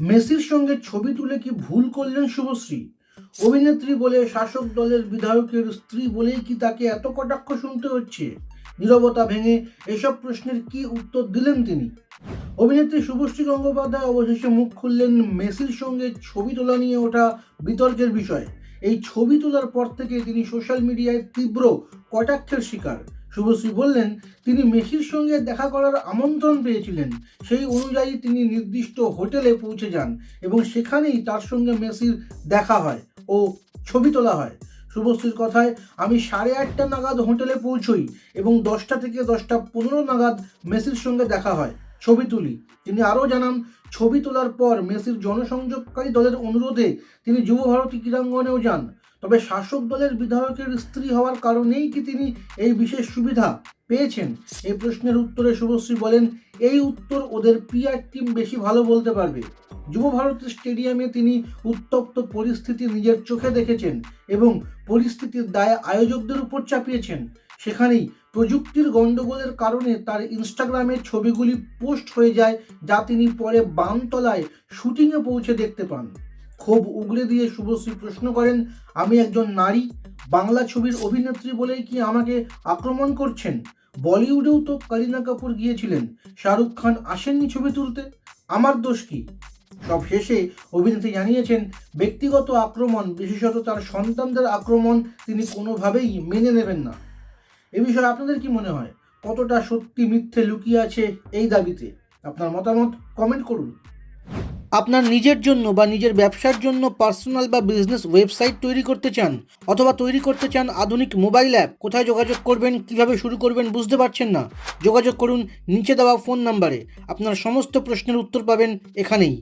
মেসির সঙ্গে ছবি তুলে কি ভুল করলেন শুভশ্রী? অভিনেত্রী বলে শাসক দলের বিধায়কের স্ত্রী বলেই কি তাকে এত কটাক্ষ শুনতে হচ্ছে? নীরবতা ভেঙে এসব প্রশ্নের কি উত্তর দিলেন তিনি? অভিনেত্রী শুভশ্রী গঙ্গোপাধ্যায় অবশেষে মুখ খুললেন মেসির সঙ্গে ছবি তোলা নিয়ে ওঠা বিতর্কের বিষয়ে। এই ছবি তোলার পর থেকে তিনি সোশ্যাল মিডিয়ায় তীব্র কটাক্ষের শিকার। শুভশ্রী বললেন, তিনি মেসির সঙ্গে দেখা করার আমন্ত্রণ পেয়েছিলেন, সেই অনুযায়ী তিনি নির্দিষ্ট হোটেলে পৌঁছে যান এবং সেখানেই তার সঙ্গে মেসির দেখা হয় ও ছবি তোলা হয়। শুভশ্রীর কথায়, আমি 8:30 নাগাদ হোটেলে পৌঁছই এবং 10টা থেকে 10টা 15 নাগাদ মেসির সঙ্গে দেখা হয়, ছবি তুলি। তিনি আরও জানান, ছবি তোলার পর মেসির জনসংযোগকারী দলের অনুরোধে তিনি যুবভারতী ক্রীড়াঙ্গনেও যান। তবে শাসক দলের বিধায়কের স্ত্রী হওয়ার কারণেই কি তিনি এই বিশেষ সুবিধা পেয়েছেন? এই প্রশ্নের উত্তরে শুভশ্রী বলেন, এই উত্তর ওদের পিআর টিম বেশি ভালো বলতে পারবে। যুবভারতী স্টেডিয়ামে তিনি উত্তপ্ত পরিস্থিতি নিজের চোখে দেখেছেন এবং পরিস্থিতির দায় আয়োজকদের উপর চাপিয়েছেন। সেখানেই প্রযুক্তির গণ্ডগোলের কারণে তার ইনস্টাগ্রামের ছবিগুলি পোস্ট হয়ে যায়, যা তিনি পরে বানতলায় শুটিংয়ে পৌঁছে দেখতে পান। ক্ষোভ উগরে দিয়ে শুভশ্রী প্রশ্ন করেন, আমি একজন নারী, বাংলা ছবির অভিনেত্রী বলেই কি আমাকে আক্রমণ করছেন? বলিউডেও তো করিনা কাপুর গিয়েছিলেন, শাহরুখ খান আসেননি ছবি তুলতে, আমার দোষ কি? সব শেষে অভিনেত্রী জানিয়েছেন, ব্যক্তিগত আক্রমণ, বিশেষত তার সন্তানদের আক্রমণ তিনি কোনোভাবেই মেনে নেবেন না। এ বিষয়ে আপনাদের কি মনে হয়? কতটা সত্যি মিথ্যে লুকিয়ে আছে এই দাবিতে? আপনার মতামত কমেন্ট করুন। আপনার নিজের জন্য বা নিজের ব্যবসার জন্য পার্সোনাল বা বিজনেস ওয়েবসাইট তৈরি করতে চান, অথবা তৈরি করতে চান আধুনিক মোবাইল অ্যাপ, কোথায় যোগাযোগ করবেন, কিভাবে শুরু করবেন বুঝতে পারছেন না? যোগাযোগ করুন নিচে দেওয়া ফোন নাম্বারে। আপনার সমস্ত প্রশ্নের উত্তর পাবেন এখানেই।